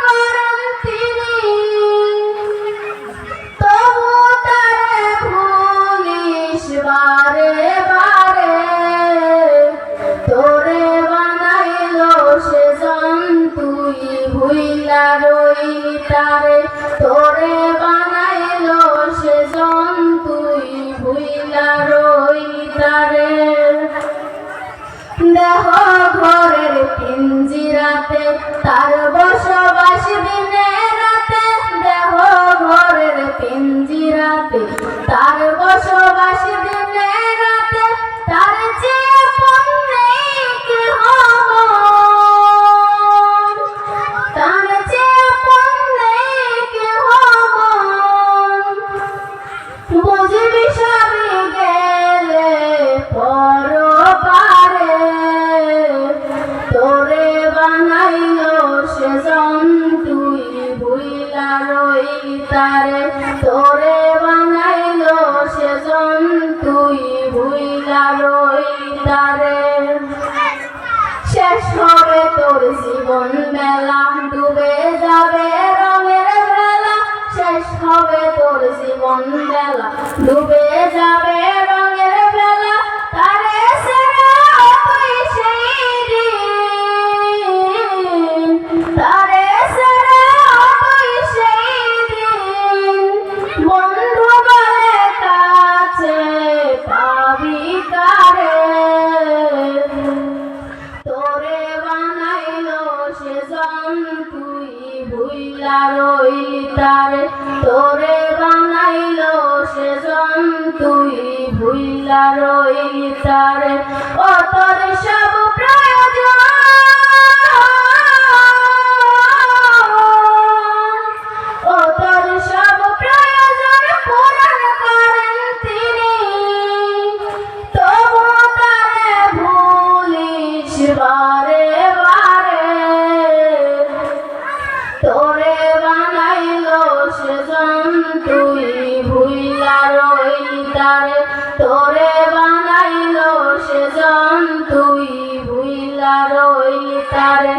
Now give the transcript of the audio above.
করেন তিনি, তবু তারে ভুলিস বারে বারে। তোরে বানাইলো সেজন তুই ভুইলা রইলি তারে, তোরে বানাইলো সেজন তুই ভুইলা রইলি তারে। দেহ ঘরের পিঞ্জিরাতে তার বসবাস দিনে রাতে, দেহ ঘরের পিঞ্জিরাতে তার বসবাস দিনে রাতে। তার চেয়ে পণ্যে কেহ মন, তার চেয়ে পণ্যে কেহ মন। বুঝবি সবই গেলে পরপারে, তোরে বানাইলো সেজন তুই ভুইলা রইলি তারে, তোরে বানাইলো সেজন তুই ভুইলা রইলি তারে। শেষ হবে তোর জীবন মেলা, ডুবে যাবে রঙের বেলা। শেষ হবে তোর জীবন বেলা, ডুবে যাবে রঙের বেলা। তারে ছেড়ে তুই সেই দিন, তারে ছেড়ে তুই সেই দিন। বন্ধু বলে কাছে পাবি কারে, তোরে বানাইলো সেজন তুই ভুইলা রইলি তারে, তোরে বানাইলো সেজন তুই ভুইলা রইলি তারে। ও তোর সব প্রয়োজন, ও তোর সব প্রয়োজন পূরণ করেন তিনি, তবু তারে ভুলিস বারে বারে। তোরে বানাইলো সেজন তুই ভুইলা রইলি তারে, তোরে বানাইলো সেজন তুই ভুইলা রইলি তারে।